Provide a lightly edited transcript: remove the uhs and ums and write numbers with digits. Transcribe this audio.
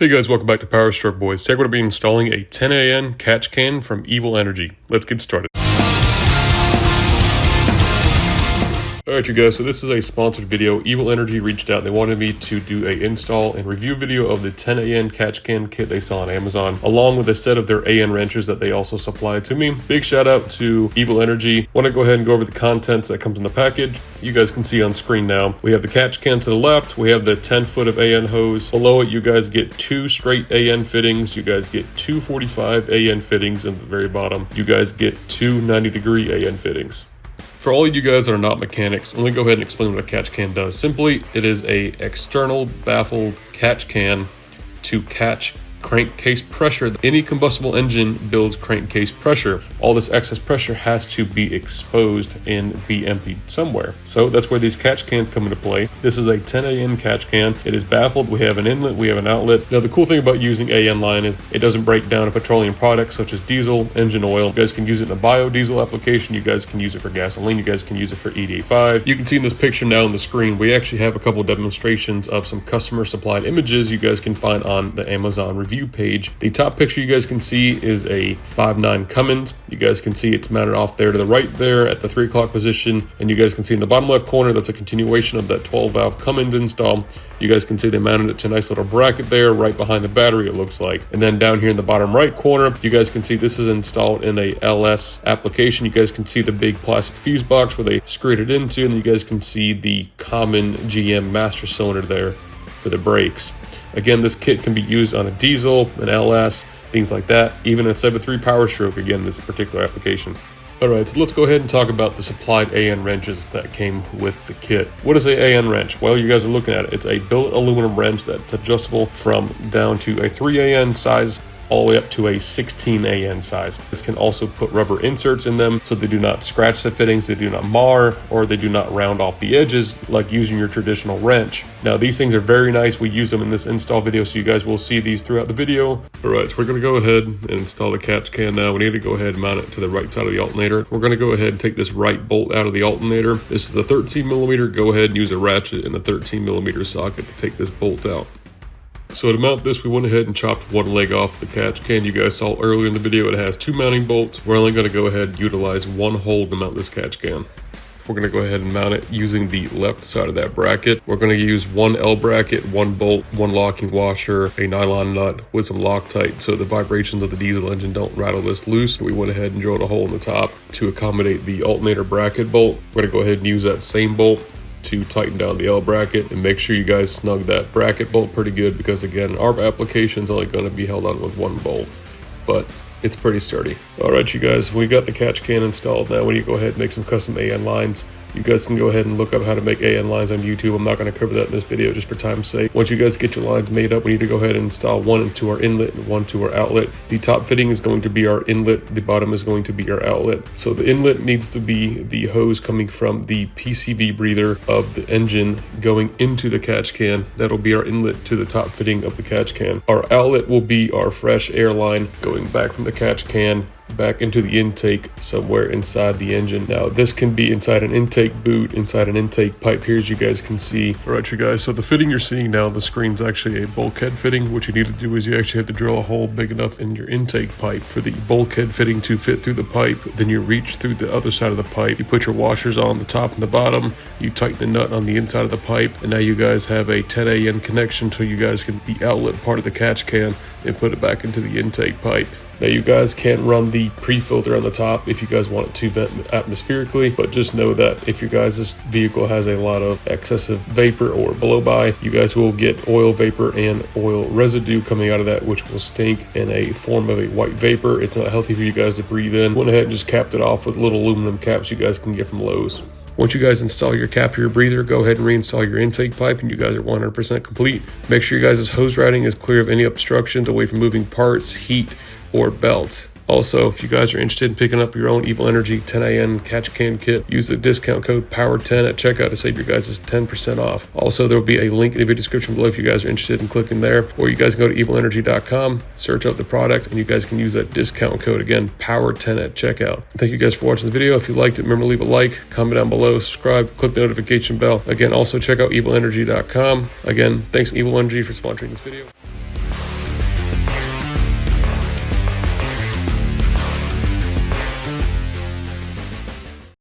Hey guys, welcome back to Powerstroke Boys. Today we're going to be installing a 10 AN catch can from Evil Energy. Let's get started. Alright you guys, so this is a sponsored video. Evil Energy reached out. They wanted me to do a install and review video of the 10 AN catch can kit they saw on Amazon, along with a set of their AN wrenches that they also supplied to me. Big shout out to Evil Energy. Want to go ahead and go over the contents that comes in the package. You guys can see on screen now. We have the catch can to the left. We have the 10 foot of AN hose. Below it, you guys get two straight AN fittings. You guys get two 45 AN fittings in the very bottom. You guys get two 90-degree AN fittings. For all of you guys that are not mechanics, let me go ahead and explain what a catch can does. Simply, it is a external baffled catch can to catch crankcase pressure. Any combustible engine builds crankcase pressure. All this excess pressure has to be exposed and be emptied somewhere. So that's where these catch cans come into play. This is a 10 AN catch can. It is baffled. We have an inlet, we have an outlet. Now the cool thing about using AN line is it doesn't break down a petroleum product such as diesel, engine oil. You guys can use it in a biodiesel application. You guys can use it for gasoline. You guys can use it for ED5. You can see in this picture now on the screen, we actually have a couple demonstrations of some customer supplied images you guys can find on the Amazon review page. The top picture you guys can see is a 5.9 Cummins. You guys can see it's mounted off there to the right there at the 3 o'clock position, and you guys can see in the bottom left corner that's a continuation of that 12 valve Cummins install. You guys can see they mounted it to a nice little bracket there right behind the battery, it looks like. And then down here in the bottom right corner, you guys can see this is installed in a LS application. You guys can see the big plastic fuse box where they screwed it into, and you guys can see the common GM master cylinder there for the brakes. Again, this kit can be used on a diesel, an LS, things like that, even a 7.3 Powerstroke, again, this particular application. Alright, so let's go ahead and talk about the supplied AN wrenches that came with the kit. What is a AN wrench? Well, you guys are looking at it. It's a billet aluminum wrench that's adjustable from down to a 3 AN size all the way up to a 16 AN size. This can also put rubber inserts in them so they do not scratch the fittings, they do not mar, or they do not round off the edges like using your traditional wrench. Now these things are very nice. We use them in this install video, so you guys will see these throughout the video. Alright, so we're going to go ahead and install the catch can now. We need to go ahead and mount it to the right side of the alternator. We're going to go ahead and take this right bolt out of the alternator. This is the 13mm. Go ahead and use a ratchet in the 13mm socket to take this bolt out. So to mount this, we went ahead and chopped one leg off the catch can. You guys saw earlier in the video it has two mounting bolts. We're only going to go ahead and utilize one hole to mount this catch can. We're going to go ahead and mount it using the left side of that bracket. We're going to use one L bracket, one bolt, one locking washer, a nylon nut with some Loctite so the vibrations of the diesel engine don't rattle this loose. We went ahead and drilled a hole in the top to accommodate the alternator bracket bolt. We're going to go ahead and use that same bolt to tighten down the L bracket, and make sure you guys snug that bracket bolt pretty good, because again, our application is only going to be held on with one bolt, but it's pretty sturdy. Alright you guys, we got the catch can installed. Now we need to go ahead and make some custom AN lines. You guys can go ahead and look up how to make AN lines on YouTube. I'm not going to cover that in this video just for time's sake. Once you guys get your lines made up, we need to go ahead and install one into our inlet and one to our outlet. The top fitting is going to be our inlet. The bottom is going to be our outlet. So the inlet needs to be the hose coming from the PCV breather of the engine going into the catch can. That'll be our inlet to the top fitting of the catch can. Our outlet will be our fresh air line going back from the catch can back into the intake somewhere inside the engine. Now this can be inside an intake boot, inside an intake pipe here, as you guys can see. Alright you guys, so the fitting you're seeing now on the screen is actually a bulkhead fitting. What you need to do is you actually have to drill a hole big enough in your intake pipe for the bulkhead fitting to fit through the pipe. Then you reach through the other side of the pipe, you put your washers on the top and the bottom, you tighten the nut on the inside of the pipe, and now you guys have a 10 AN connection so you guys can the outlet part of the catch can and put it back into the intake pipe. Now you guys can run the pre-filter on the top if you guys want it to vent atmospherically, but just know that if your guys' vehicle has a lot of excessive vapor or blow-by, you guys will get oil vapor and oil residue coming out of that, which will stink in a form of a white vapor. It's not healthy for you guys to breathe in. Went ahead and just capped it off with little aluminum caps you guys can get from Lowe's. Once you guys install your cap or your breather, go ahead and reinstall your intake pipe and you guys are 100% complete. Make sure you guys' hose routing is clear of any obstructions away from moving parts, heat, or belt. Also, if you guys are interested in picking up your own Evil Energy 10 AN catch can kit, use the discount code POWER10 at checkout to save your guys 10% off. Also, there will be a link in the video description below if you guys are interested in clicking there, or you guys can go to evilenergy.com, search up the product, and you guys can use that discount code, again, POWER10 at checkout. Thank you guys for watching the video. If you liked it, remember to leave a like, comment down below, subscribe, click the notification bell. Again, also check out evilenergy.com. Again, thanks Evil Energy for sponsoring this video.